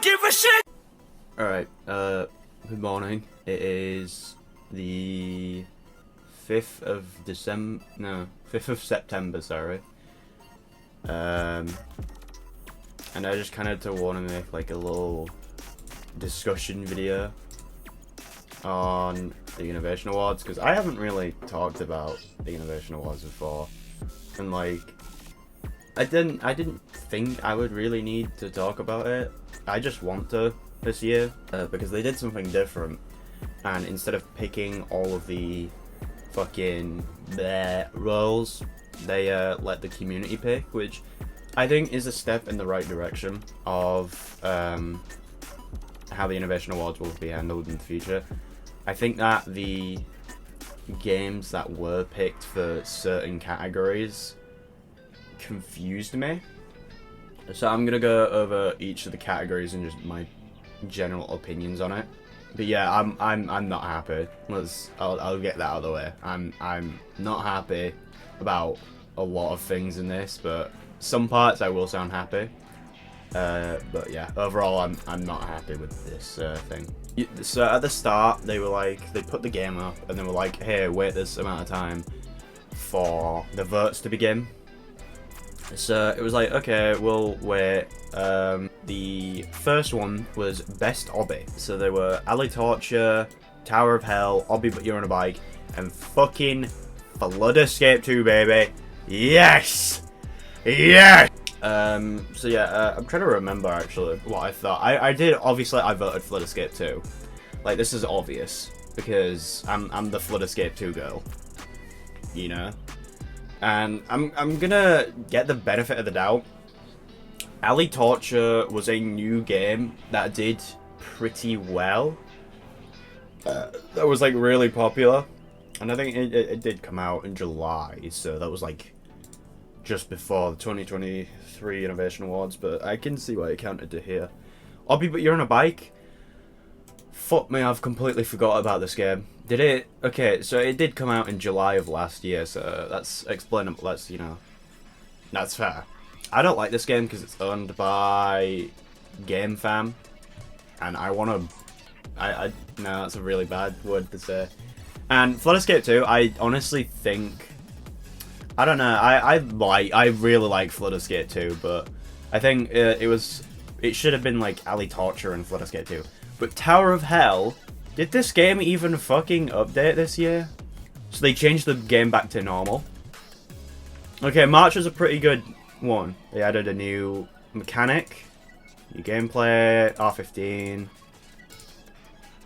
give a shit! Alright, good morning. It is the 5th of December, no, 5th of September, sorry. And I just kind of want to make like a little discussion video on the Innovation Awards, because I haven't really talked about the Innovation Awards before, and like, I didn't think I would really need to talk about it. I just want to this year, because they did something different, and instead of picking all of the fucking their roles, they let the community pick, which I think is a step in the right direction of how the Innovation Awards will be handled in the future. I think that the games that were picked for certain categories confused me. So I'm gonna go over each of the categories and just my general opinions on it. But yeah, I'm not happy. I'll get that out of the way. I'm not happy about a lot of things in this, but some parts I will sound happy. But yeah, overall I'm not happy with this thing. So at the start they put the game up and they were like, hey, wait this amount of time for the votes to begin. So it was like, okay, we'll wait. The first one was Best Obby. So they were Alley Torture, Tower of Hell, Obby But You're on a Bike, and fucking Flood Escape 2, baby. Yes! Yes! So yeah, I'm trying to remember actually what I thought. I voted Flood Escape 2. Like, this is obvious, because I'm the Flood Escape 2 girl. You know? And I'm gonna get the benefit of the doubt. Alley Torture was a new game that did pretty well. That was like really popular. And I think it did come out in July, so that was like just before the 2023 Innovation Awards, but I can see why it counted to here. Obby But You're on a Bike? Fuck me, I've completely forgot about this game. Did it? Okay, so it did come out in July of last year, so that's explainable. That's, you know, that's fair. I don't like this game because it's owned by GameFam, and I want to... no, that's a really bad word to say. And Flood Escape 2, I honestly think... I don't know, I really like Flood Escape 2, but I think it should have been like Alley Torture and Flood Escape 2. But Tower of Hell, did this game even fucking update this year? So they changed the game back to normal. Okay, March was a pretty good one. They added a new mechanic, new gameplay, R15,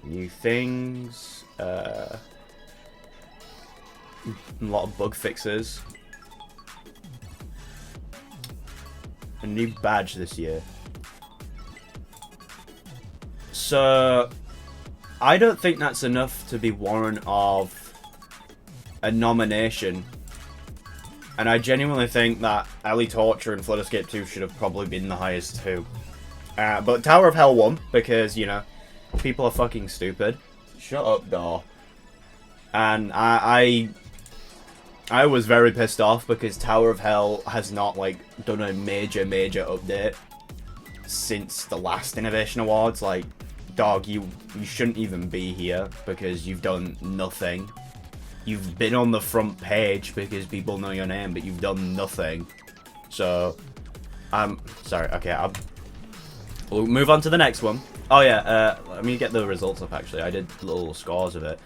new things, a lot of bug fixes. A new badge this year. So, I don't think that's enough to be warrant of a nomination. And I genuinely think that Alley Torture and Flood Escape 2 should have probably been the highest two. But Tower of Hell won, because, you know, people are fucking stupid. Shut up, door. And I was very pissed off because Tower of Hell has not, like, done a major update since the last Innovation Awards. Like, dog, you shouldn't even be here because you've done nothing. You've been on the front page because people know your name, but you've done nothing. So, sorry, okay, we'll move on to the next one. Oh yeah, let me get the results up actually. I did little scores of it.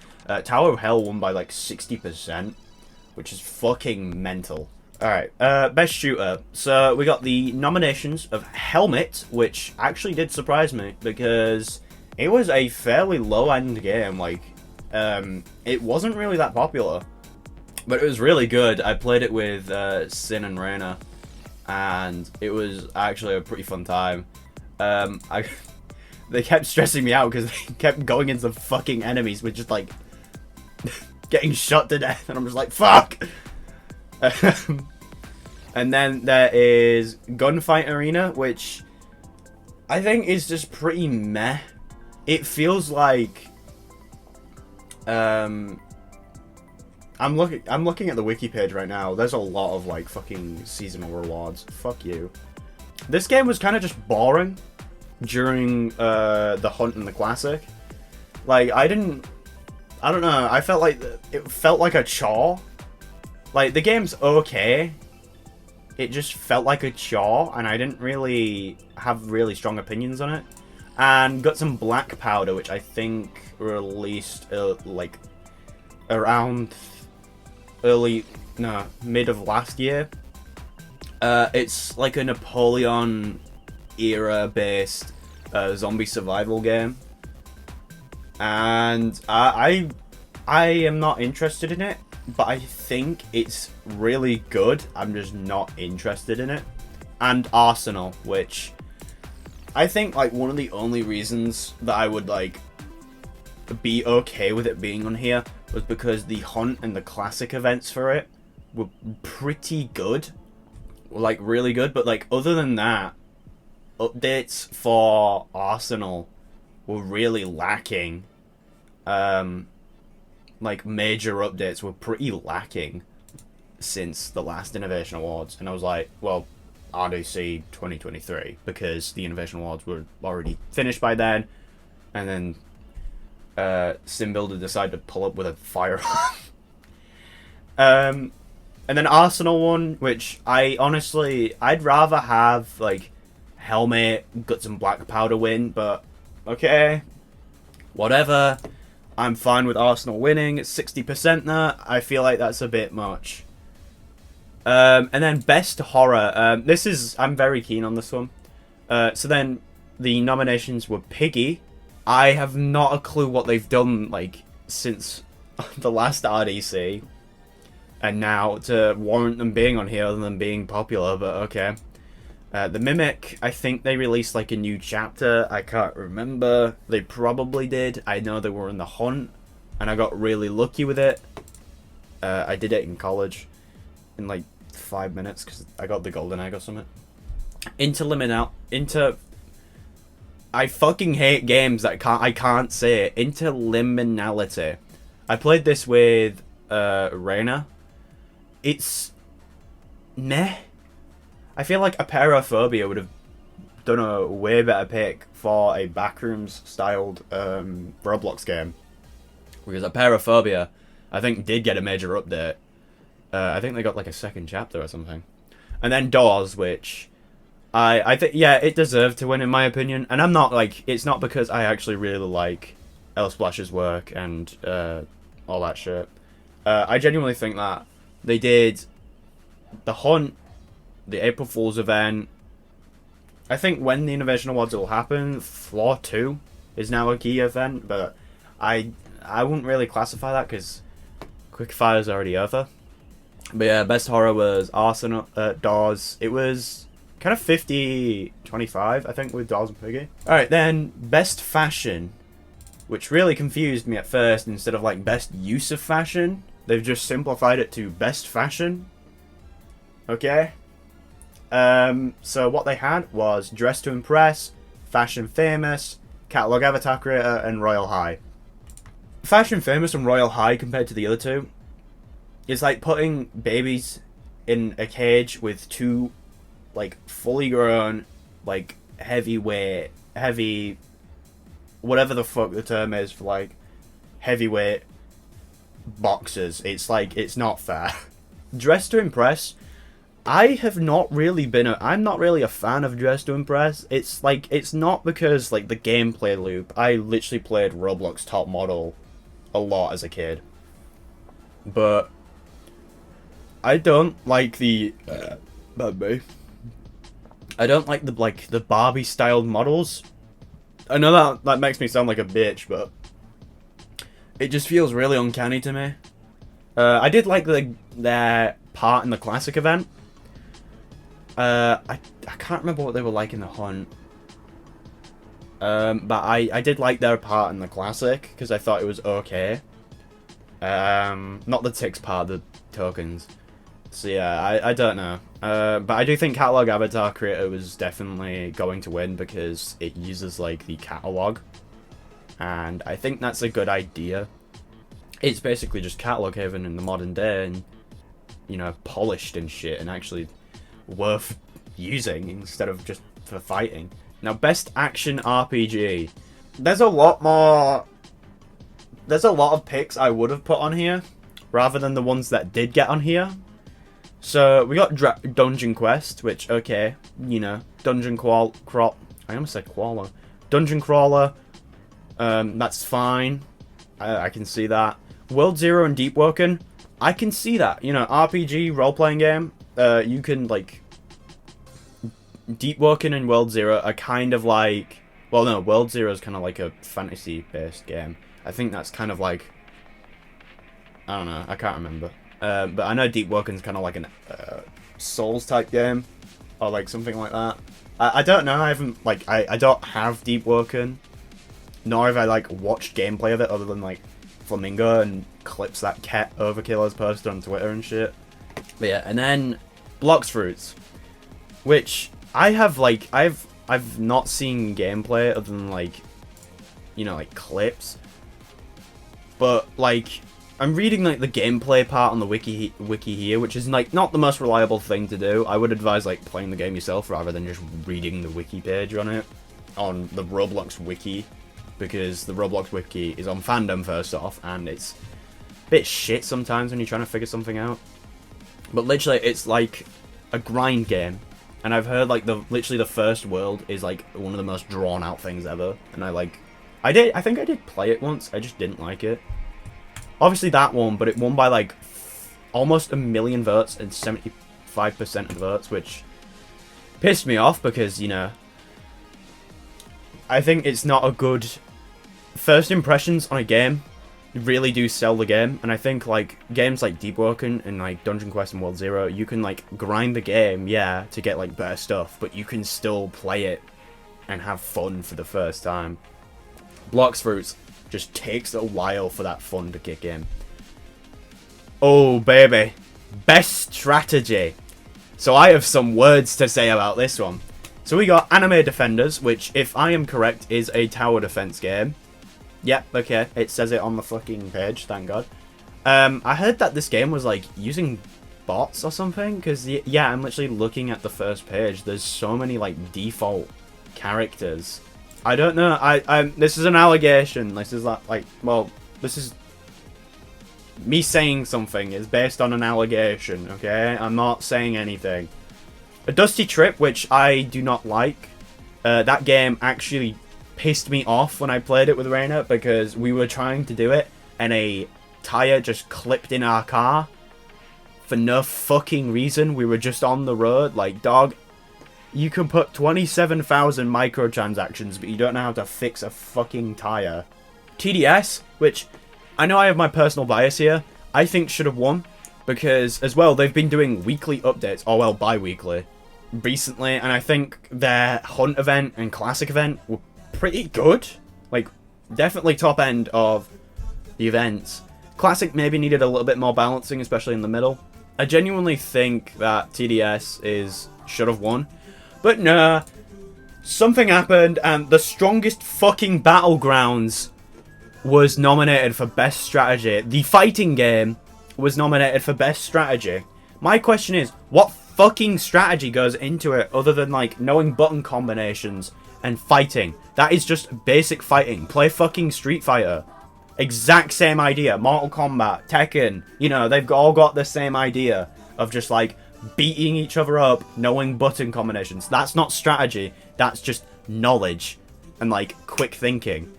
Tower of Hell won by like 60%, which is fucking mental. Alright, best shooter. So we got the nominations of Helmet, which actually did surprise me because it was a fairly low-end game. Like, it wasn't really that popular, but it was really good. I played it with Sin and Reyna, and it was actually a pretty fun time. They kept stressing me out because they kept going into the fucking enemies with just like getting shot to death, and I'm just like, fuck! And then there is Gunfight Arena, which I think is just pretty meh. It feels like I'm looking at the wiki page right now. There's a lot of like fucking seasonal rewards. Fuck you. This game was kind of just boring during the hunt and the classic. Like, I don't know, I felt like it felt like a chore. Like, the game's okay. It just felt like a chore, and I didn't really have really strong opinions on it. And got some black powder, which I think released like around mid of last year. It's like a Napoleon era based zombie survival game, and I am not interested in it, but I think it's really good. I'm just not interested in it. And Arsenal, which I think like one of the only reasons that I would like be okay with it being on here was because the hunt and the classic events for it were pretty good, like really good. But like other than that, updates for Arsenal were really lacking. Like major updates were pretty lacking since the last Innovation Awards, and I was like, well, RDC 2023, because the Innovation Awards were already finished by then, and then SimBuilder decided to pull up with a firearm. And then Arsenal one, which I'd rather have like helmet, guts and black powder win, but okay, whatever. I'm fine with Arsenal winning. It's 60% there. I feel like that's a bit much. And then best horror. I'm very keen on this one. So then the nominations were Piggy. I have not a clue what they've done like since the last RDC, and now to warrant them being on here other than being popular. But okay. The Mimic, I think they released like a new chapter. I can't remember. They probably did. I know they were in the hunt, and I got really lucky with it. I did it in college in like 5 minutes because I got the golden egg or something. I fucking hate games that I can't say it. Interliminality. I played this with Reina. It's meh. I feel like Apeirophobia would have done a way better pick for a Backrooms styled Roblox game, because Apeirophobia I think did get a major update. I think they got like a second chapter or something. And then Doors, which I think, yeah, it deserved to win in my opinion. And I'm not like, it's not because I actually really like L Splash's work and all that shit. I genuinely think that they did the hunt, the April Fool's event. I think when the Innovation Awards will happen, Floor 2 is now a key event, but I wouldn't really classify that because Quickfire's already over. But yeah, best horror was Arsenal, Doors. It was kind of 50-25, I think, with Doors and Piggy. Alright, then best fashion, which really confused me at first. Instead of like best use of fashion, they've just simplified it to best fashion. Okay. So what they had was Dress to Impress, Fashion Famous, Catalog Avatar Creator, and Royal High. Fashion Famous and Royal High compared to the other two is like putting babies in a cage with two, like, fully grown, like, heavyweight, whatever the fuck the term is for, like, heavyweight boxers. It's like, it's not fair. Dress to Impress, I'm not really a fan of Dress to Impress. It's like, it's not because like the gameplay loop. I literally played Roblox Top Model a lot as a kid, but I don't like the I don't like the Barbie styled models. I know that makes me sound like a bitch, but it just feels really uncanny to me. I did like their part in the classic event. I can't remember what they were like in the hunt. But I did like their part in the classic because I thought it was okay. Not the ticks part, the tokens. So yeah, I don't know. But I do think Catalog Avatar Creator was definitely going to win because it uses like the catalog, and I think that's a good idea. It's basically just Catalog Haven in the modern day, and you know, polished and shit, and actually worth using instead of just for fighting. Now, best action RPG. There's a lot more... There's a lot of picks I would have put on here, rather than the ones that did get on here. So, we got Dungeon Quest, which, okay, you know, Dungeon Crawler. I almost said Koala. Dungeon Crawler, that's fine. I can see that. World Zero and Deep Woken, I can see that. You know, RPG, role-playing game, you can, like... Deep Woken and World Zero are kind of like... Well, no, World Zero is kind of like a fantasy-based game. I think that's kind of like... I don't know, I can't remember. But I know Deep Woken's kind of like an Souls-type game. Or like something like that. I don't know, I haven't, like, I don't have Deep Woken. Nor have I, like, watched gameplay of it other than, like, Flamingo and clips that Ket Overkill has posted on Twitter and shit. But yeah, and then Blox Fruits. Which... I have, like, I've not seen gameplay other than, like, you know, like, clips. But, like, I'm reading, like, the gameplay part on the wiki here, which is, like, not the most reliable thing to do. I would advise, like, playing the game yourself rather than just reading the wiki page on it. On the Roblox wiki. Because the Roblox wiki is on fandom, first off, and it's a bit shit sometimes when you're trying to figure something out. But literally, it's, like, a grind game. And I've heard, like, literally the first world is, like, one of the most drawn-out things ever. And I think I did play it once, I just didn't like it. Obviously that won, but it won by, like, almost 1 million votes and 75% of the votes, which pissed me off because, you know, I think it's not a good... First impressions on a game really do sell the game, and I think, like, games like Deep Woken and, like, Dungeon Quest and World Zero, you can, like, grind the game, yeah, to get, like, better stuff, but you can still play it and have fun for the first time. Blox Fruits just takes a while for that fun to kick in. Oh, baby. Best strategy. So I have some words to say about this one. So we got Anime Defenders, which, if I am correct, is a tower defense game. Yep, okay, it says it on the fucking page, thank God. I heard that this game was, like, using bots or something, because, yeah, I'm literally looking at the first page. There's so many, like, default characters. I don't know, this is an allegation. This is, like, well, this is... Me saying something is based on an allegation, okay? I'm not saying anything. A Dusty Trip, which I do not like. That game actually pissed me off when I played it with Raina because we were trying to do it and a tire just clipped in our car for no fucking reason. We were just on the road. Like, dog, you can put 27,000 microtransactions, but you don't know how to fix a fucking tire. TDS, which I know I have my personal bias here, I think should have won because, as well, they've been doing weekly updates, or well, bi-weekly, recently, and I think their Hunt event and Classic event were pretty good. Like, definitely top end of the events. Classic maybe needed a little bit more balancing, especially in the middle. I genuinely think that TDS should have won. But nah, something happened and the strongest fucking battlegrounds was nominated for best strategy. The fighting game was nominated for best strategy. My question is, what fucking strategy goes into it other than, like, knowing button combinations and fighting? That is just basic fighting. Play fucking Street Fighter. Exact same idea. Mortal Kombat, Tekken, you know, they've all got the same idea of just, like, beating each other up, knowing button combinations. That's not strategy. That's just knowledge and, like, quick thinking.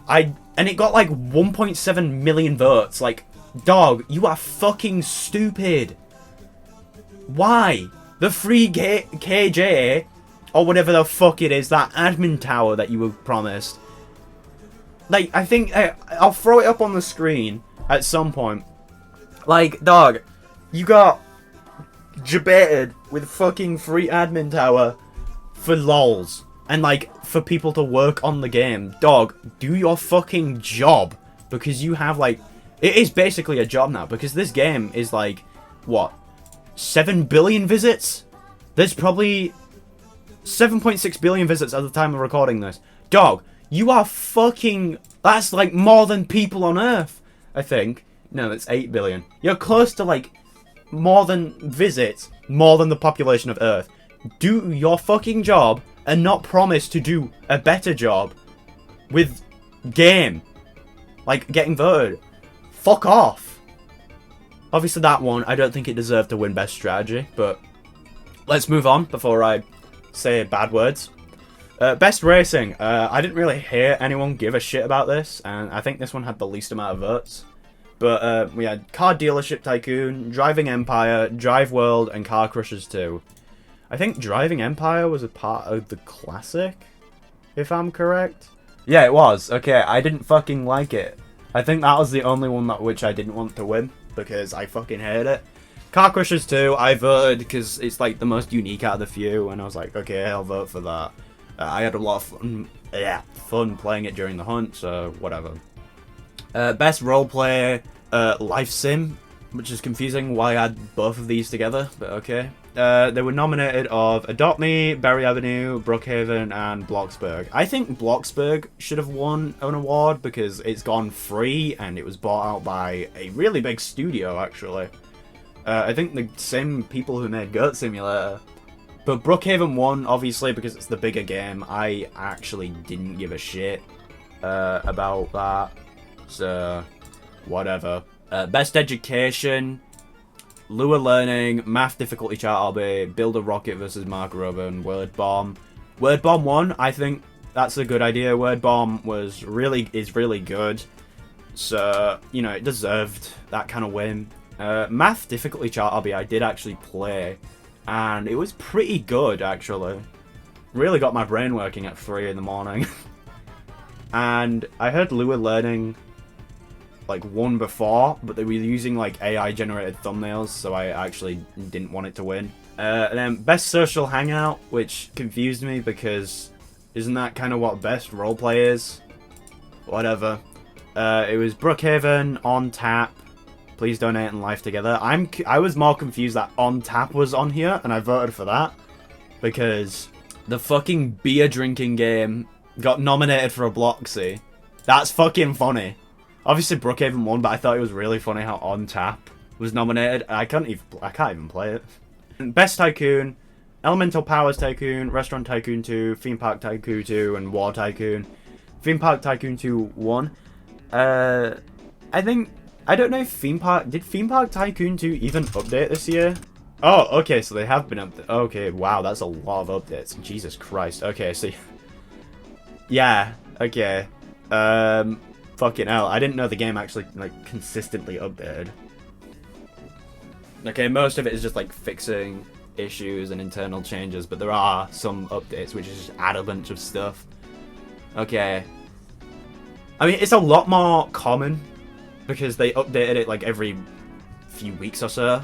And it got, like, 1.7 million votes. Like, dog, you are fucking stupid. Why? The free KJ, or whatever the fuck it is, that admin tower that you were promised. Like, I think, I'll throw it up on the screen at some point. Like, dog, you got debated with fucking free admin tower for lols. And, like, for people to work on the game. Dog, do your fucking job. Because you have, like... It is basically a job now. Because this game is, like, what? 7 billion visits? There's probably 7.6 billion visits at the time of recording this. Dog, you are fucking... That's, like, more than people on Earth, I think. No, that's 8 billion. You're close to, like, more than visits, more than the population of Earth. do your fucking job and not promise to do a better job with game. Like, getting voted. Fuck off. Obviously that one, I don't think it deserved to win best strategy, but let's move on before I say bad words. Best racing. I didn't really hear anyone give a shit about this, and I think this one had the least amount of votes. But we had Car Dealership Tycoon, Driving Empire, Drive World, and Car Crushers 2. I think Driving Empire was a part of the Classic, if I'm correct. Yeah, it was. Okay, I didn't fucking like it. I think that was the only one which I didn't want to win, because I fucking hate it. Car Crushers 2, I voted because it's like the most unique out of the few, and I was like, okay, I'll vote for that. I had a lot of fun playing it during the hunt, so whatever. Best roleplay, Life Sim, which is confusing why I had both of these together, but okay. They were nominated of Adopt Me, Berry Avenue, Brookhaven, and Bloxburg. I think Bloxburg should have won an award because it's gone free and it was bought out by a really big studio, actually. I think the same people who made Goat Simulator. But Brookhaven won, obviously, because it's the bigger game. I actually didn't give a shit about that. So, whatever. Best Education, Lure Learning, Math Difficulty Chart Obby, Build a Rocket versus Mark Robin, Word Bomb. Word Bomb won. I think that's a good idea. Word Bomb is really good. So, you know, it deserved that kind of win. Math Difficulty Chart Obby I did actually play, and it was pretty good, actually. Really got my brain working at 3 in the morning. And I heard Lure Learning like won before, but they were using like AI generated thumbnails, so I actually didn't want it to win. And then Best Social Hangout, which confused me because isn't that kind of what best roleplay is? Whatever. It was Brookhaven, On Tap, Please Donate, and Life Together. I was more confused that On Tap was on here, and I voted for that because the fucking beer drinking game got nominated for a Bloxy. That's fucking funny. Obviously Brookhaven won, but I thought it was really funny how On Tap was nominated. I can't even play it. Best Tycoon, Elemental Powers Tycoon, Restaurant Tycoon 2, Theme Park Tycoon 2, and War Tycoon. Theme Park Tycoon 2 won. I don't know if did Theme Park Tycoon 2 even update this year? Oh, okay, so they have been updated. Okay, wow, that's a lot of updates. Jesus Christ. Okay, so yeah, okay. Fucking hell, I didn't know the game actually like consistently updated. Okay, most of it is just like fixing issues and internal changes, but there are some updates which just add a bunch of stuff. Okay. I mean, it's a lot more common because they updated it like every few weeks or so.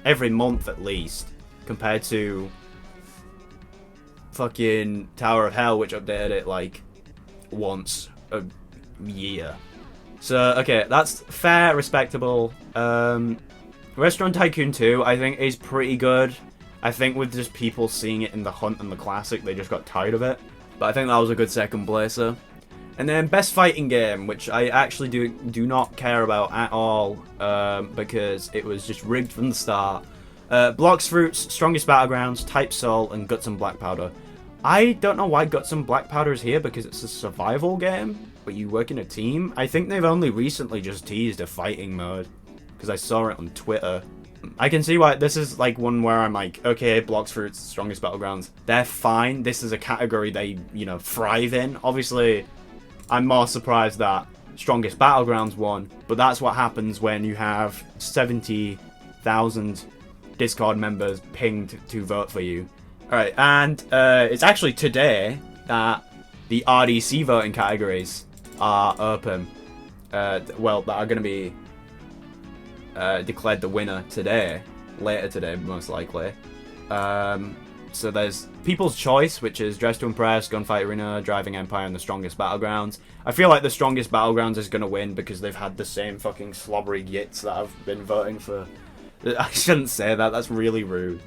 Every month at least, compared to fucking Tower of Hell, which updated it like once a year. So, okay, that's fair, respectable. Restaurant Tycoon 2, I think, is pretty good. I think with just people seeing it in the Hunt and the Classic, they just got tired of it. But I think that was a good second placer. And then Best Fighting Game, which I actually do not care about at all, because it was just rigged from the start. Blocks Fruits, Strongest Battlegrounds, Type Soul, and Guts and Black Powder. I don't know why Guts and Black Powder is here, because it's a survival game, but you work in a team. I think they've only recently just teased a fighting mode, because I saw it on Twitter. I can see why this is like one where I'm like, okay, Blocks Fruits, Strongest Battlegrounds, they're fine. This is a category they, you know, thrive in. Obviously, I'm more surprised that Strongest Battlegrounds won, but that's what happens when you have 70,000 Discord members pinged to vote for you. Alright, and it's actually today that the RDC voting categories are open. Well, that are going to be declared the winner today. Later today, most likely. So there's People's Choice, which is Dress to Impress, Gunfight Arena, Driving Empire, and the Strongest Battlegrounds. I feel like the Strongest Battlegrounds is going to win because they've had the same fucking slobbery gits that have been voting for... I shouldn't say that, that's really rude.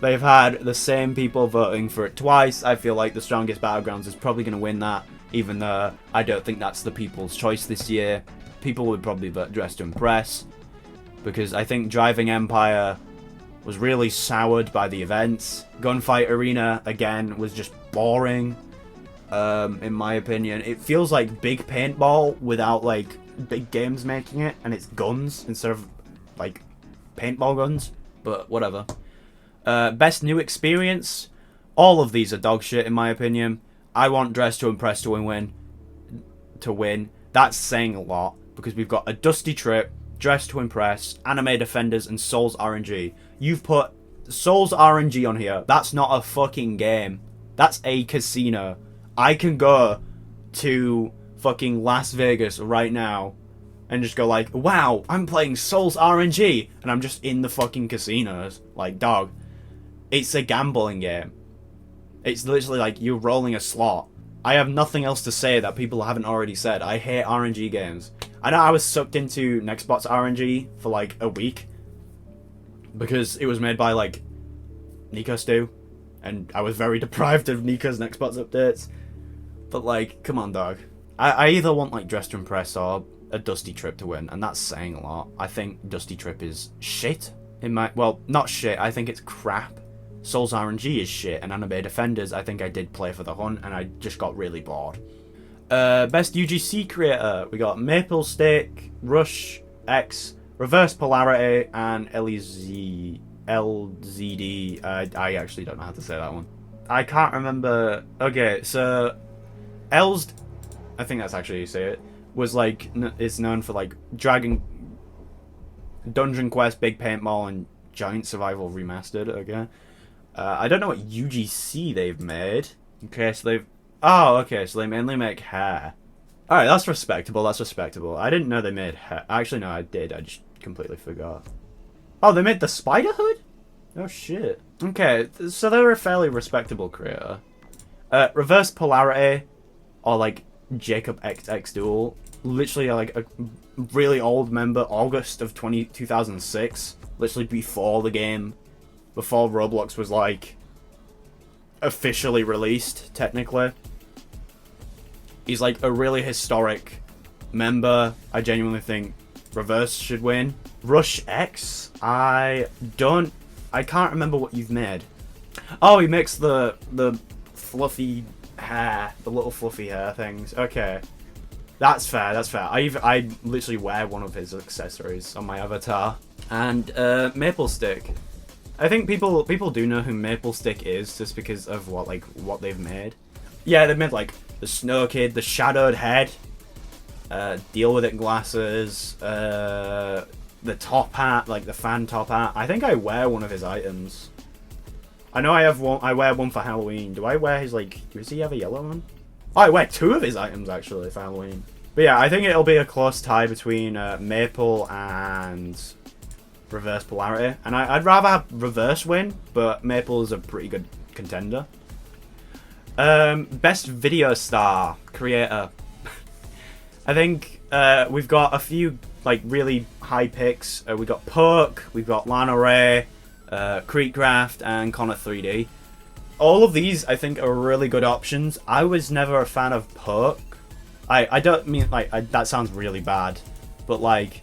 They've had the same people voting for it twice. I feel like the Strongest Battlegrounds is probably going to win that, even though I don't think that's the People's Choice this year. People would probably vote Dress to Impress, because I think Driving Empire was really soured by the events. Gunfight Arena, again, was just boring, in my opinion. It feels like big paintball without, like, big games making it, and it's guns instead of, like, paintball guns, but whatever. Best new experience, all of these are dog shit, in my opinion. I want Dress to Impress to win. That's saying a lot, because we've got a Dusty Trip, Dress to Impress, Anime Defenders, and Souls RNG. You've put Souls RNG on here. That's not a fucking game. That's a casino. I can go to fucking Las Vegas right now and just go like, wow, I'm playing Souls RNG, and I'm just in the fucking casinos. Like, dog, it's a gambling game. It's literally like you're rolling a slot. I have nothing else to say that people haven't already said. I hate RNG games. I know I was sucked into Nextbot's RNG for like a week because it was made by like Nico Stew, and I was very deprived of Nico's Nextbots updates. But like, come on, dog. I either want like Dress to Impress or a Dusty Trip to win, and that's saying a lot. I think Dusty Trip is shit. Well, not shit. I think it's crap. Souls RNG is shit, and Anime Defenders, I think I did play for the hunt, and I just got really bored. Best UGC creator, we got Maple Stick, Rush X, Reverse Polarity, and LZD. I actually don't know how to say that one. I can't remember. Okay, so Elzd, I think that's actually how you say it, was like, it's known for like Dungeon Quest, Big Paintball, and Giant Survival Remastered. Okay. I don't know what UGC they've made. Okay, so they've... Oh, okay, so they mainly make hair. Alright, that's respectable, that's respectable. I didn't know they made hair. Actually, no, I did. I just completely forgot. Oh, they made the Spider Hood? Oh, shit. Okay, so they're a fairly respectable creator. Reverse Polarity, or like Jacob XX Duel. Literally like a really old member, August of 2006. Literally before the game. Before Roblox was, like, officially released, technically. He's, like, a really historic member. I genuinely think Reverse should win. Rush X? I can't remember what you've made. Oh, he makes the fluffy hair. The little fluffy hair things. Okay. That's fair, that's fair. I literally wear one of his accessories on my avatar. And, Maple Stick. I think people do know who Maple Stick is just because of what they've made. Yeah, they've made like the Snow Kid, the Shadowed Head, Deal With It glasses, the top hat, like the fan top hat. I think I wear one of his items. I know I have one. I wear one for Halloween. Do I wear his does he have a yellow one? Oh, I wear two of his items actually for Halloween. But yeah, I think it'll be a close tie between Maple and Reverse Polarity, and I'd rather have Reverse win, but Maple is a pretty good contender. Best video star creator. I think we've got a few like really high picks. We got Perk, we've got Lana Ray, Creekcraft, and Connor3D. All of these I think are really good options. I was never a fan of Perk. I don't mean that sounds really bad, but like,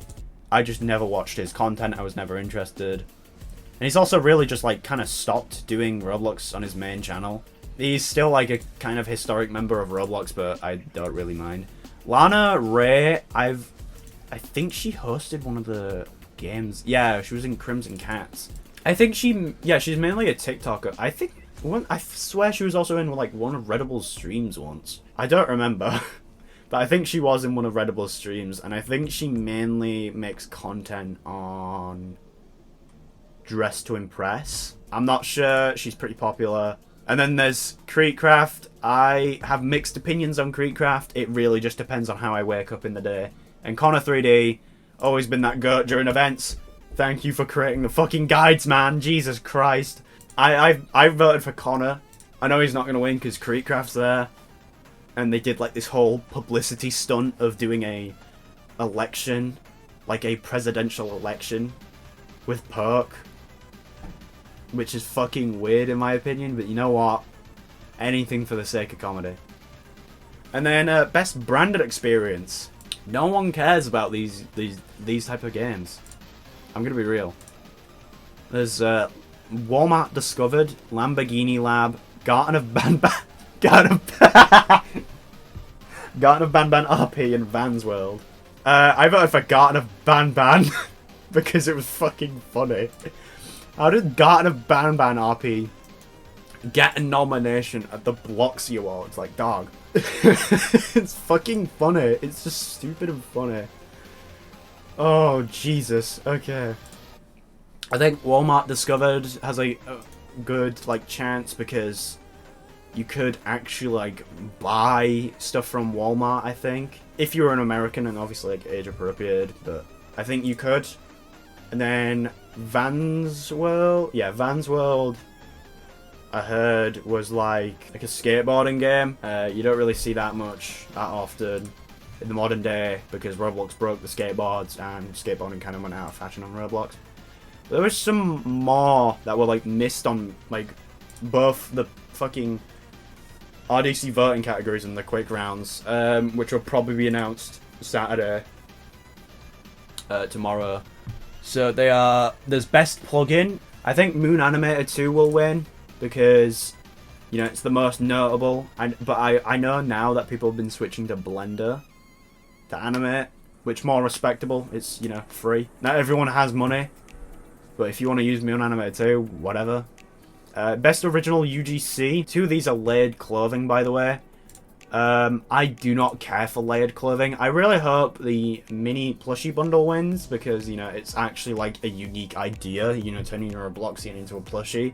I just never watched his content. I was never interested. And he's also really just like kind of stopped doing Roblox on his main channel. He's still like a kind of historic member of Roblox, but I don't really mind. Lana Ray, I think she hosted one of the games. Yeah, she was in Crimson Cats. I think she's mainly a TikToker. I swear she was also in like one of Redable's streams once. I don't remember. But I think she was in one of Redable's streams, and I think she mainly makes content on Dress to Impress. I'm not sure. She's pretty popular. And then there's Creekcraft. I have mixed opinions on Creekcraft. It really just depends on how I wake up in the day. And Connor3D, always been that goat during events. Thank you for creating the fucking guides, man. Jesus Christ. I voted for Connor. I know he's not going to win because Creekcraft's there. And they did like this whole publicity stunt of doing a election, like a presidential election with Perk, which is fucking weird in my opinion, but you know what? Anything for the sake of comedy. And then best branded experience. No one cares about these type of games. I'm gonna be real. There's Walmart Discovered, Lamborghini Lab, Garden of Banban, Garden of Banban RP, and Vans World. I voted for Garden of Banban because it was fucking funny. How did Garden of Banban RP get a nomination at the Bloxy Awards? Like, dog. It's fucking funny. It's just stupid and funny. Oh, Jesus. Okay. I think Walmart Discovered has a good, like, chance because you could actually, like, buy stuff from Walmart, I think. If you were an American and obviously, like, age appropriate, but I think you could. And then Vans World. Yeah, Vans World, I heard, was like a skateboarding game. You don't really see that much that often in the modern day because Roblox broke the skateboards and skateboarding kind of went out of fashion on Roblox. But there was some more that were like missed on like both the fucking RDC voting categories and the quick rounds, which will probably be announced Saturday, tomorrow. So they are. There's best plugin. I think Moon Animator 2 will win because, you know, it's the most notable. But I know now that people have been switching to Blender to animate, which more respectable. It's, you know, free. Not everyone has money, but if you want to use Moon Animator 2, whatever. Best original UGC. 2 of these are layered clothing, by the way. I do not care for layered clothing. I really hope the mini plushie bundle wins because, you know, it's actually like a unique idea, you know, turning your Robloxian into a plushie.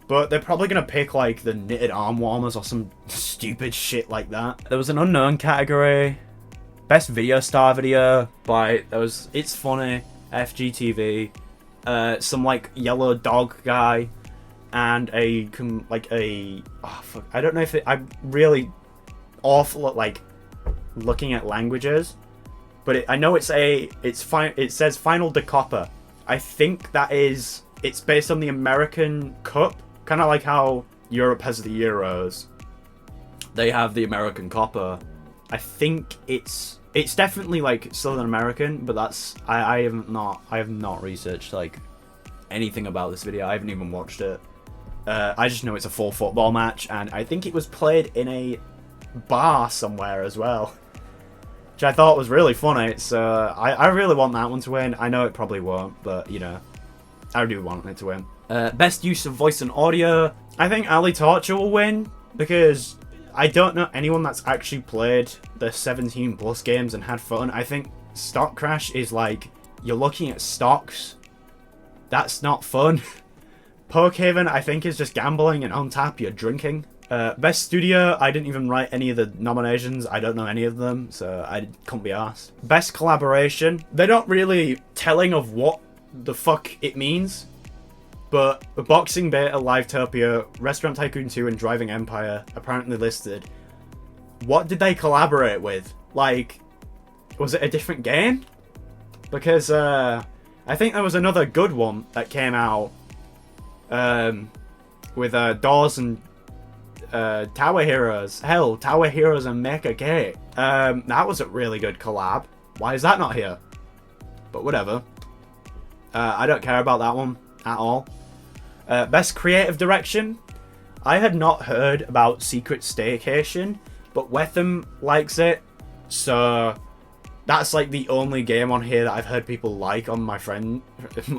But they're probably going to pick like the knitted arm warmers or some stupid shit like that. There was an unknown category. Best video star video by, It's Funny, FGTV, some like yellow dog guy, and a, oh fuck, I don't know if I'm really awful at like looking at languages, but I know it says Final de Copa. I think that is, it's based on the American Cup, kind of like how Europe has the Euros. They have the American Copa. I think it's definitely like Southern American, but that's I have not researched like anything about this video. I haven't even watched it. I just know it's a full football match, and I think it was played in a bar somewhere as well, which I thought was really funny. So I really want that one to win. I know it probably won't, but you know, I do want it to win. Best use of voice and audio. I think Ali Torture will win because I don't know anyone that's actually played the 17 plus games and had fun. I think Stock Crash is like, you're looking at stocks. That's not fun. Pokehaven, I think, is just gambling, and on tap you're drinking. Best studio, I didn't even write any of the nominations. I don't know any of them, so I couldn't be asked. Best collaboration, they're not really telling of what the fuck it means, but Boxing Beta, Livetopia, Restaurant Tycoon 2, and Driving Empire apparently listed. What did they collaborate with? Like, was it a different game? Because I think there was another good one that came out with Doors and Tower Heroes. Hell, Tower Heroes and Mecha K. That was a really good collab. Why is that not here? But whatever. I don't care about that one at all. Best creative direction. I had not heard about Secret Staycation, but Wetham likes it. So that's like the only game on here that I've heard people like on my friend,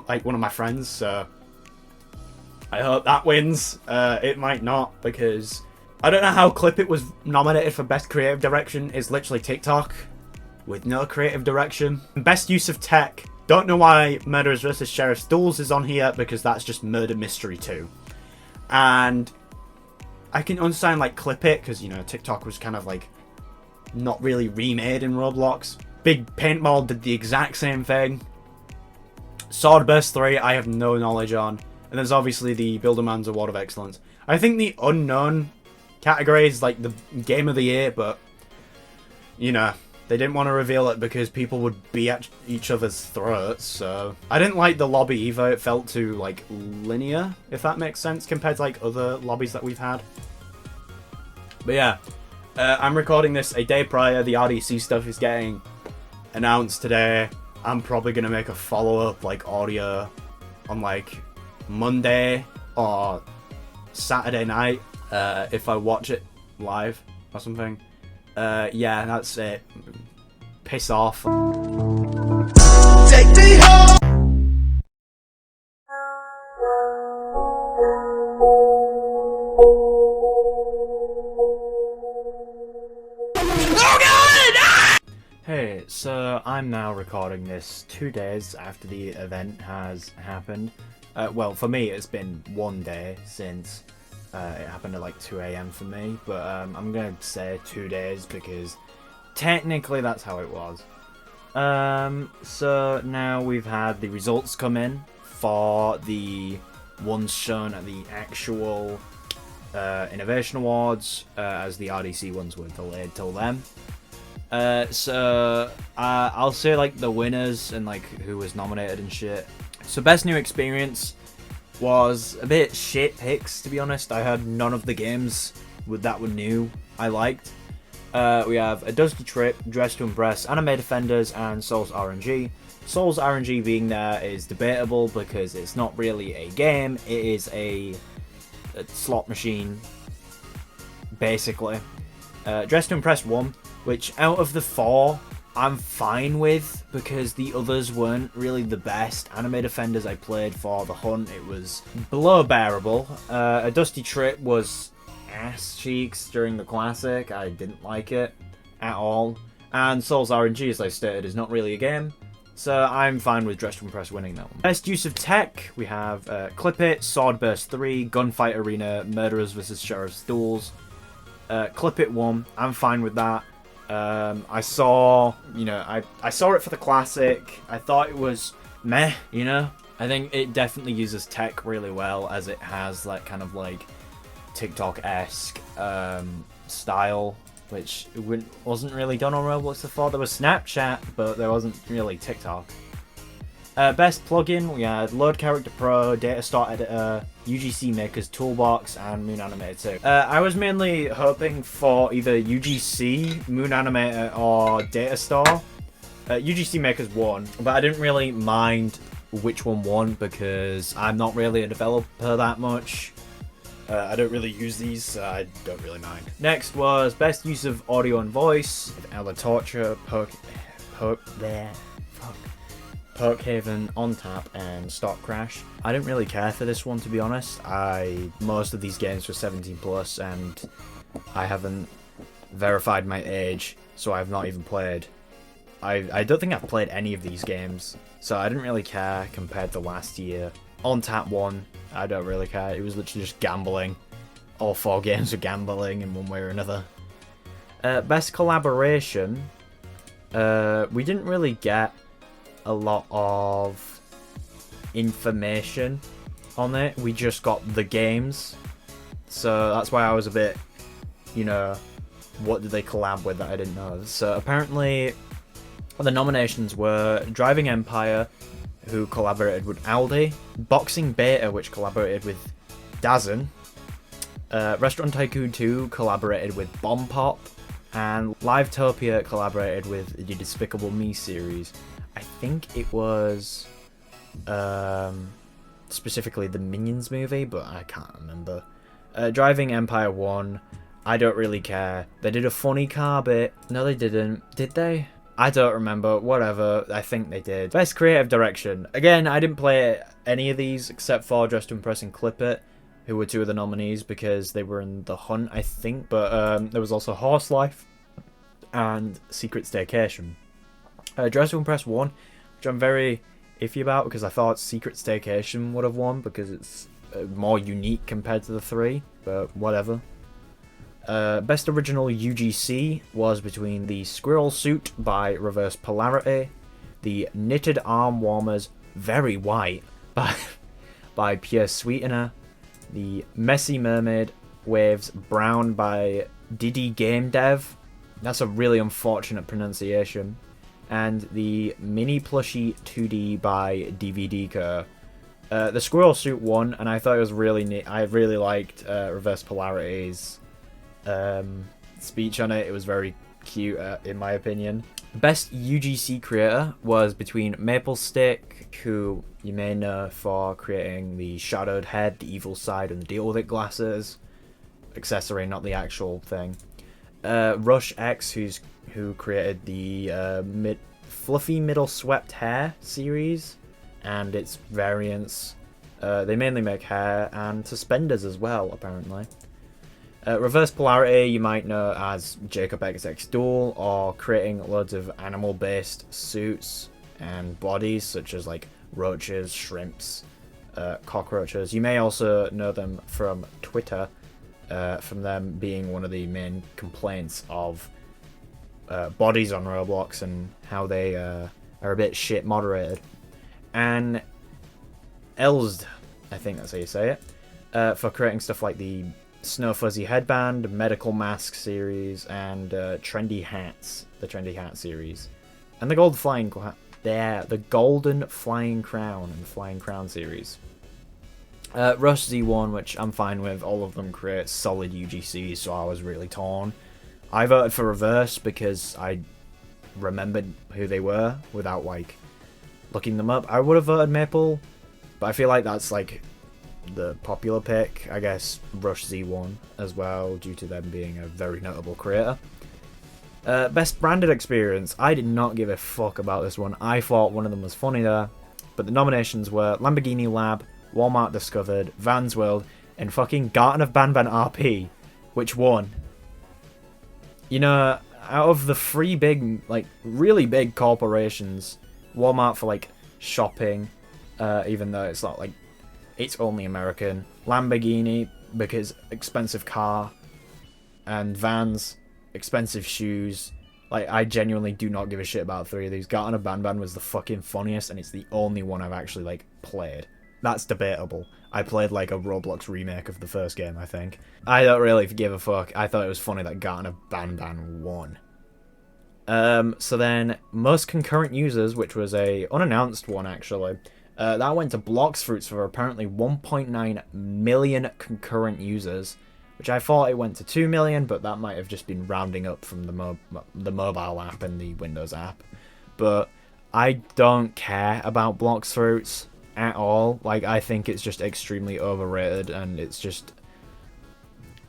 like one of my friends. So I hope that wins. It might not, because I don't know how Clip It was nominated for Best Creative Direction. It's literally TikTok with no creative direction. Best use of tech. Don't know why Murderers vs. Sheriff's Duels is on here, because that's just Murder Mystery 2. And I can understand like Clip It, because, you know, TikTok was kind of like not really remade in Roblox. Big Paintball did the exact same thing. Swordburst 3, I have no knowledge on. And there's obviously the Builderman's Award of Excellence. I think the unknown category is like the Game of the Year, but, you know, they didn't want to reveal it because people would be at each other's throats, so. I didn't like the lobby either. It felt too, like, linear, if that makes sense, compared to, like, other lobbies that we've had. But yeah, I'm recording this a day prior. The RDC stuff is getting announced today. I'm probably going to make a follow-up, like, audio on, like, Monday or Saturday night if I watch it live or something. Yeah, that's it. Piss off. Take me home. Hey, so I'm now recording this 2 days after the event has happened. Well, for me it's been 1 day since it happened at like 2 AM for me, but I'm going to say 2 days because technically that's how it was. So now we've had the results come in for the ones shown at the actual Innovation Awards, as the RDC ones were delayed till then. So I'll say like the winners and like who was nominated and shit. So best new experience was a bit shit picks, to be honest. I had none of the games that were new I liked. We have A Dusty Trip, Dress to Impress, Anime Defenders, and Souls RNG. Souls RNG being there is debatable because it's not really a game, it is a slot machine, basically. Dress to Impress won, which out of the 4, I'm fine with because the others weren't really the best. Anime Defenders I played for the hunt, it was below bearable. A Dusty Trip was ass cheeks during the classic, I didn't like it at all. And Souls RNG, as I stated, is not really a game, so I'm fine with Dress to Impress winning that one. Best use of tech, we have Clip It, Swordburst 3, Gunfight Arena, Murderers vs Sheriff's Duels. Clip It won, I'm fine with that. I saw, I saw it for the classic. I thought it was meh, I think it definitely uses tech really well, as it has that kind of like TikTok-esque style, which wasn't really done on Roblox before. There was Snapchat, but there wasn't really TikTok. Best plugin, we had Load Character Pro, Data Store Editor, UGC Maker's Toolbox, and Moon Animator 2. I was mainly hoping for either UGC, Moon Animator, or Data Store. UGC Maker's won, but I didn't really mind which one won because I'm not really a developer that much. I don't really use these, so I don't really mind. Next was Best Use of Audio and Voice, Ella Torture, Pokehaven, On Tap, and Stock Crash. I didn't really care for this one, to be honest. Most of these games were 17 plus, and I haven't verified my age, so I've not even played. I don't think I've played any of these games, so I didn't really care compared to last year. On Tap won. I don't really care. It was literally just gambling. All 4 games were gambling in one way or another. Best collaboration. We didn't really get a lot of information on it. We just got the games, so that's why I was a bit, what did they collab with that I didn't know. So apparently the nominations were Driving Empire, who collaborated with Aldi, Boxing Beta, which collaborated with Dazen, Restaurant Tycoon 2 collaborated with Bomb Pop, and Livetopia collaborated with the Despicable Me series. I think it was specifically the Minions movie, but I can't remember. Driving Empire won. I don't really care. They did a funny car bit. No, they didn't. Did they? I don't remember. Whatever. I think they did. Best Creative Direction. Again, I didn't play any of these except for Dress to Impress and Clip It, who were 2 of the nominees because they were in the hunt, I think. But there was also Horse Life and Secret Staycation. Dress to Impress won, which I'm very iffy about because I thought Secret Staycation would have won because it's more unique compared to the 3, but whatever. Best Original UGC was between the Squirrel Suit by Reverse Polarity, the Knitted Arm Warmers Very White by Pure Sweetener, the Messy Mermaid Waves Brown by Diddy Game Dev, that's a really unfortunate pronunciation, and the Mini Plushie 2D by DVD Co. The Squirrel Suit won, and I thought it was really neat. I really liked Reverse Polarity's speech on it. It was very cuter, in my opinion. Best UGC creator was between Maplestick, who you may know for creating the shadowed head, the evil side, and the deal with it glasses. Accessory, not the actual thing. Rush X, who created the fluffy middle swept hair series and its variants. They mainly make hair and suspenders as well, apparently. Reverse Polarity, you might know as Jacob XX Duel, or creating loads of animal-based suits and bodies, such as like roaches, shrimps, cockroaches. You may also know them from Twitter, from them being one of the main complaints of bodies on Roblox and how they are a bit shit moderated. And Elzd, I think that's how you say it, for creating stuff like the Snow Fuzzy Headband, Medical Mask series, and Trendy Hats, the Trendy Hat series, and the Golden Flying Crown and Flying Crown series. Rush Z1, which I'm fine with. All of them create solid UGCs, so I was really torn. I voted for Reverse because I remembered who they were without like looking them up. I would have voted Maple, but I feel like that's like the popular pick. I guess Rush Z1 as well, due to them being a very notable creator. Best branded experience. I did not give a fuck about this one. I thought one of them was funny there, but the nominations were Lamborghini Lab, Walmart Discovered, Vans World, and fucking Garten of Banban RP, which won. You know, out of the three big, like, really big corporations, Walmart for, like, shopping, even though it's not, like, it's only American, Lamborghini, because expensive car, and Vans, expensive shoes. Like, I genuinely do not give a shit about three of these. Garten of Banban was the fucking funniest, and it's the only one I've actually, like, played. That's debatable. I played like a Roblox remake of the first game, I think. I don't really give a fuck. I thought it was funny that Garten of Banban won. So then, most concurrent users, which was a unannounced one actually, that went to Blox Fruits for apparently 1.9 million concurrent users, which I thought it went to 2 million, but that might have just been rounding up from the mobile app and the Windows app. But I don't care about Blox Fruits at all. Like, I think it's just extremely overrated and it's just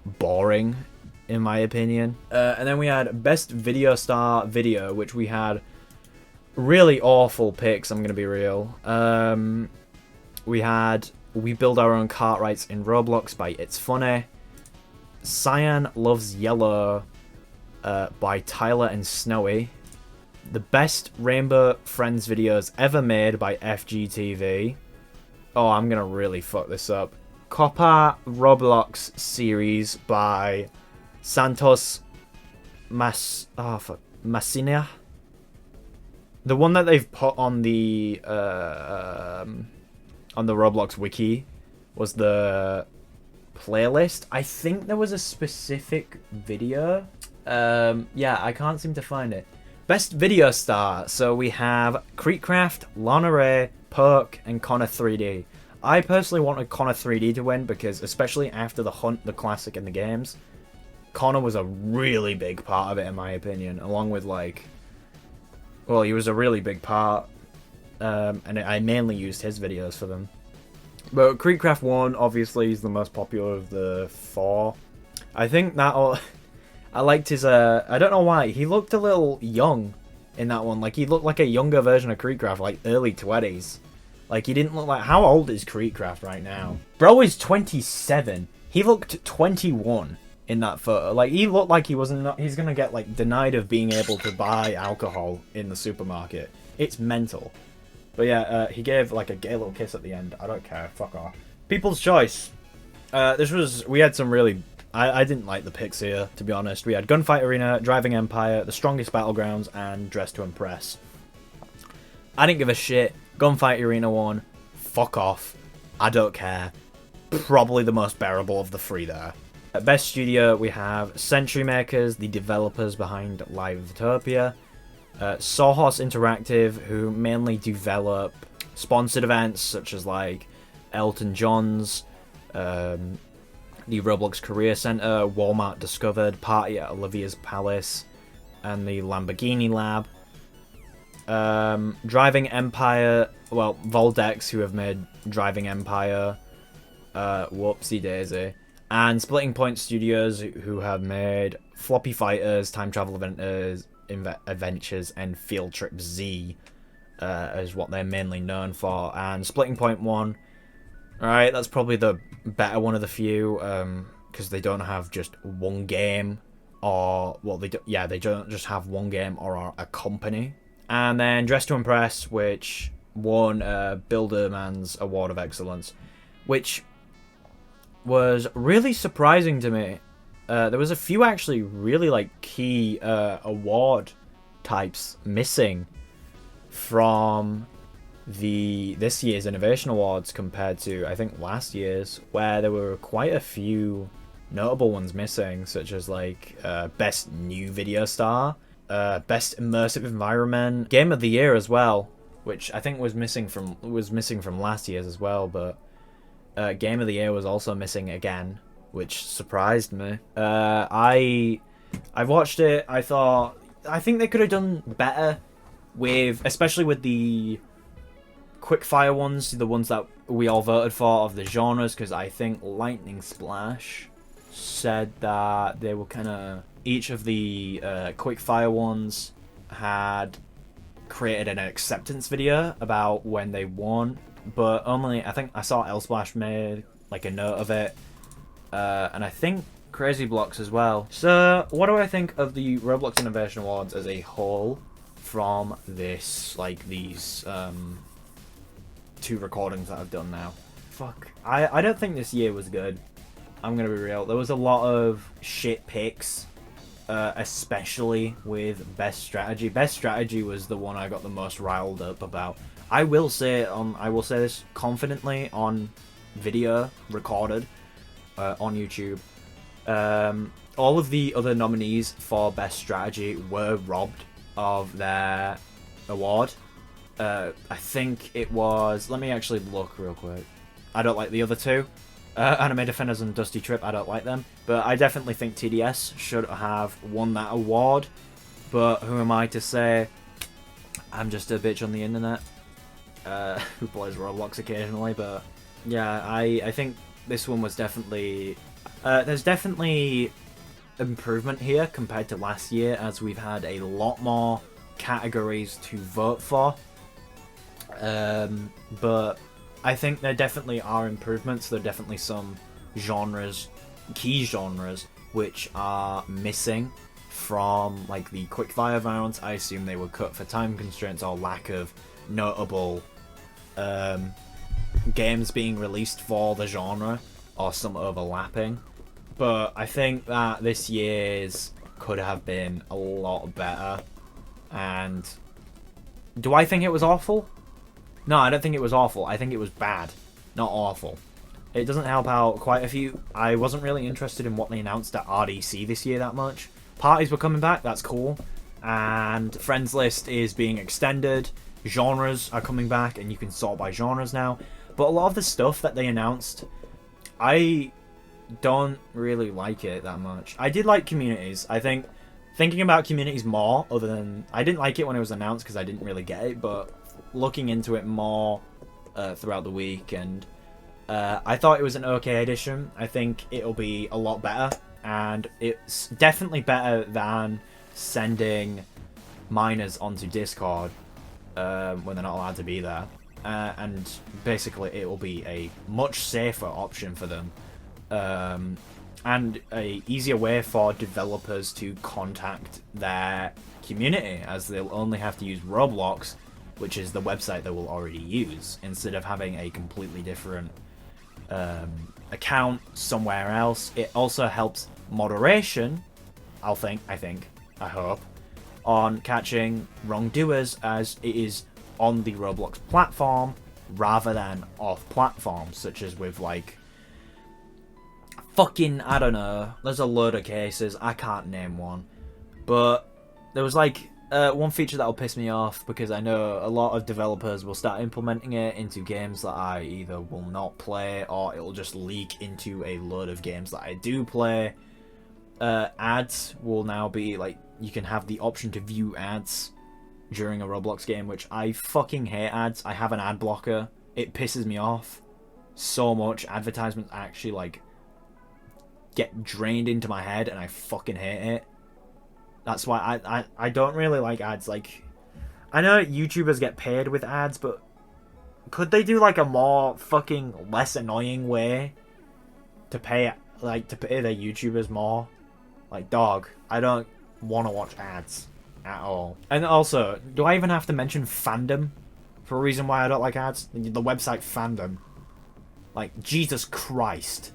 boring, in my opinion. And then we had Best Video Star Video, which we had really awful picks, I'm gonna be real. We had We Build Our Own Cartwrights in Roblox by It's Funny, Cyan Loves Yellow by Tyler and Snowy, the Best Rainbow Friends Videos Ever Made by FGTV. Oh, I'm gonna really fuck this up. Copa Roblox Series by Santos Massinia. The one that they've put on the Roblox wiki was the playlist. I think there was a specific video. Yeah, I can't seem to find it. Best Video Star. So we have Creekcraft, Lana Ray, Poke, and Connor 3D. I personally wanted Connor 3D to win because, especially after the Hunt, the Classic, and the games, Connor was a really big part of it, in my opinion. Along with, like, well, he was a really big part, and I mainly used his videos for them. But Creekcraft won. Obviously, he's the most popular of the four. I think that all. I liked his, I don't know why, he looked a little young in that one. Like, he looked like a younger version of Creekcraft, like early 20s. Like, he didn't look like, how old is Creekcraft right now? Bro is 27. He looked 21 in that photo. Like, he looked like he wasn't, he's gonna get, like, denied of being able to buy alcohol in the supermarket. It's mental. But yeah, he gave, like, a gay little kiss at the end. I don't care, fuck off. People's Choice. We had some really... I didn't like the picks here, to be honest. We had Gunfight Arena, Driving Empire, The Strongest Battlegrounds, and Dress to Impress. I didn't give a shit. Gunfight Arena won. Fuck off. I don't care. Probably the most bearable of the three there. At Best Studio, we have Century Makers, the developers behind Livetopia. Sawhorse Interactive, who mainly develop sponsored events, such as, like, Elton John's, the Roblox Career Center, Walmart Discovered, Party at Olivia's Palace, and the Lamborghini Lab. Driving Empire, well, Voldex, who have made Driving Empire, whoopsie daisy, and Splitting Point Studios, who have made Floppy Fighters, Time Travel Adventures, and Field Trip Z, is what they're mainly known for. And Splitting Point 1, alright, that's probably the better one of the few, because they don't have just one game, or, well, they don't just have one game or a company. And then Dress to Impress, which won Builderman's Award of Excellence, which was really surprising to me. There was a few actually really like key award types missing from this year's Innovation Awards compared to, I think, last year's, where there were quite a few notable ones missing, such as like Best New Video Star, Best Immersive Environment, Game of the Year as well, which I think was missing from last year's as well, but Game of the Year was also missing again, which surprised me. I watched it. I think they could have done better with, especially with the quickfire ones, the ones that we all voted for of the genres, because I think Lightning Splash said that they were kind of, each of the quickfire ones had created an acceptance video about when they won, but only, I think I saw Elsplash made like a note of it, and I think Crazy Blocks as well. So what do I think of the Roblox Innovation Awards as a whole from this, like, these 2 recordings that I've done now? Fuck, I don't think this year was good. I'm gonna be real. There was a lot of shit picks, especially with Best Strategy. Best Strategy was the one I got the most riled up about. I will say this confidently on video recorded on YouTube. All of the other nominees for Best Strategy were robbed of their award. I think it was, let me actually look real quick. I don't like the other 2. Anime Defenders and Dusty Trip, I don't like them. But I definitely think TDS should have won that award. But who am I to say? I'm just a bitch on the internet who plays Roblox occasionally. But yeah, I think this one was definitely... there's definitely improvement here compared to last year, as we've had a lot more categories to vote for. But I think there definitely are improvements. There are definitely some genres, key genres, which are missing from like the quickfire rounds. I assume they were cut for time constraints or lack of notable games being released for the genre, or some overlapping. But I think that this year's could have been a lot better. And do I think it was awful? No, I don't think it was awful. I think it was bad, not awful. It doesn't help out quite a few. I wasn't really interested in what they announced at RDC this year that much. Parties were coming back, that's cool. And Friends List is being extended. Genres are coming back, and you can sort by genres now. But a lot of the stuff that they announced, I don't really like it that much. I did like Communities. I think thinking about Communities more, other than... I didn't like it when it was announced because I didn't really get it, but looking into it more throughout the week, and I thought it was an okay addition. I think it'll be a lot better, and it's definitely better than sending minors onto Discord when they're not allowed to be there. And basically it will be a much safer option for them, and a easier way for developers to contact their community, as they'll only have to use Roblox, which is the website they will already use, instead of having a completely different account somewhere else. It also helps moderation, I hope, on catching wrongdoers, as it is on the Roblox platform rather than off platform, such as with like fucking, I don't know, there's a load of cases, I can't name one, but there was like one feature that'll piss me off, because I know a lot of developers will start implementing it into games that I either will not play, or it'll just leak into a load of games that I do play. Ads will now be like, you can have the option to view ads during a Roblox game, which I fucking hate ads. I have an ad blocker. It pisses me off so much. Advertisements actually like get drained into my head, and I fucking hate it. That's why I don't really like ads. Like, I know YouTubers get paid with ads, but could they do like a more fucking less annoying way to pay their YouTubers more? Like, dog, I don't want to watch ads at all. And also, do I even have to mention fandom for a reason why I don't like ads? The website fandom. Like, Jesus Christ.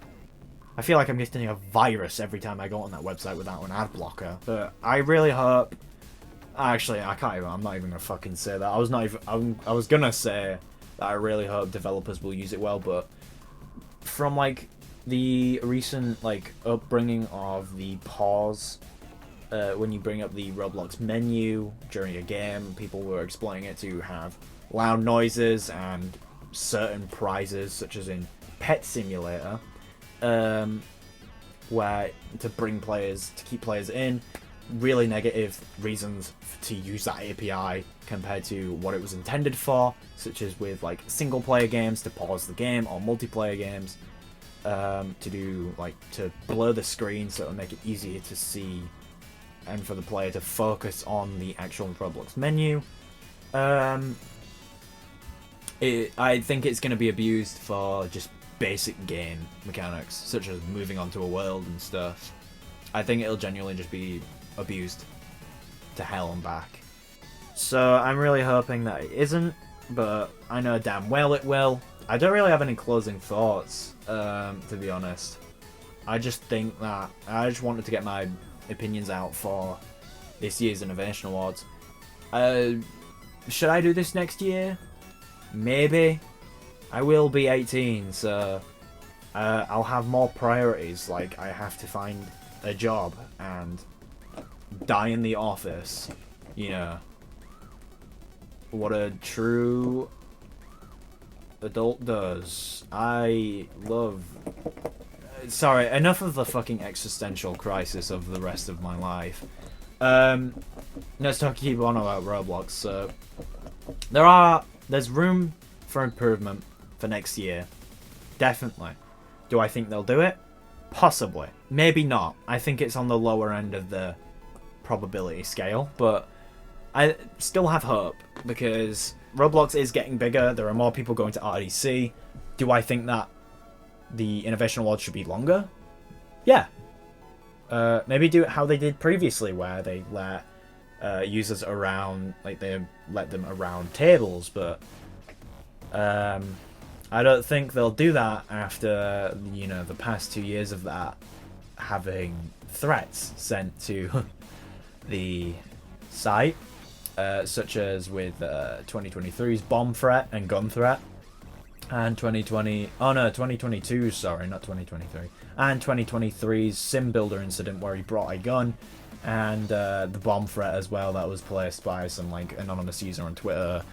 I feel like I'm getting a virus every time I go on that website without an ad blocker. But I really hope... Actually, I can't even... I'm not even gonna fucking say that. I was gonna say that I really hope developers will use it well, but from, like, the recent, like, upbringing of the pause... when you bring up the Roblox menu during a game, people were exploiting it to have loud noises and certain prizes, such as in Pet Simulator, where to keep players in. Really negative reasons to use that API compared to what it was intended for, such as with like single player games to pause the game, or multiplayer games to blur the screen so it'll make it easier to see and for the player to focus on the actual Roblox menu. I think it's going to be abused for just basic game mechanics, such as moving onto a world and stuff. I think it'll genuinely just be abused to hell and back. So I'm really hoping that it isn't, but I know damn well it will. I don't really have any closing thoughts, to be honest. I just think that I just wanted to get my opinions out for this year's Innovation Awards. Should I do this next year? Maybe. I will be 18, so I'll have more priorities, like I have to find a job and die in the office, you know. What a true adult does. I love... Sorry, enough of the fucking existential crisis of the rest of my life. Let's keep on about Roblox. So, there's room for improvement for next year. Definitely. Do I think they'll do it? Possibly. Maybe not. I think it's on the lower end of the probability scale, but I still have hope, because Roblox is getting bigger. There are more people going to RDC. Do I think that the Innovation Awards should be longer? Yeah. Maybe do it how they did previously, where they let users around, like they let them around tables, but I don't think they'll do that after, you know, the past 2 years of that having threats sent to the site, such as with 2023's bomb threat and gun threat, and 2022, sorry, not 2023, and 2023's sim builder incident where he brought a gun, and the bomb threat as well that was placed by some like anonymous user on Twitter,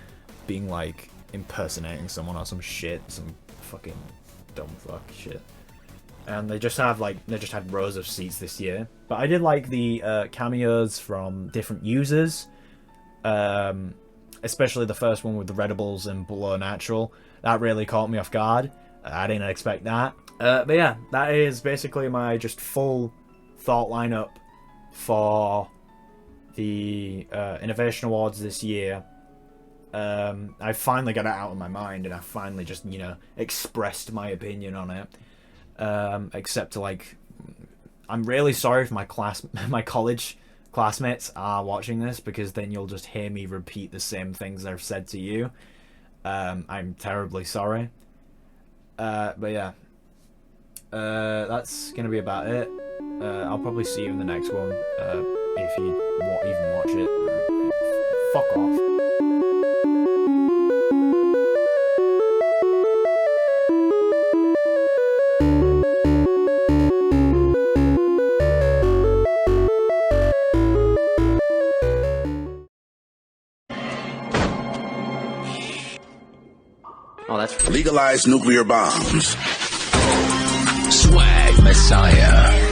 being like impersonating someone or some shit, some fucking dumb fuck shit. And they just had rows of seats this year. But I did like the cameos from different users, especially the first one with the Redibles and Below Natural. That really caught me off guard. I didn't expect that. But yeah, that is basically my just full thought lineup for the Innovation Awards this year. I finally got it out of my mind, and I finally just, you know, expressed my opinion on it. Except to, like, I'm really sorry if my college classmates are watching this, because then you'll just hear me repeat the same things I've said to you. I'm terribly sorry. But yeah, that's gonna be about it. I'll probably see you in the next one, if you even watch it. Fuck off. Oh, that's Legalize nuclear bombs. Swag Messiah.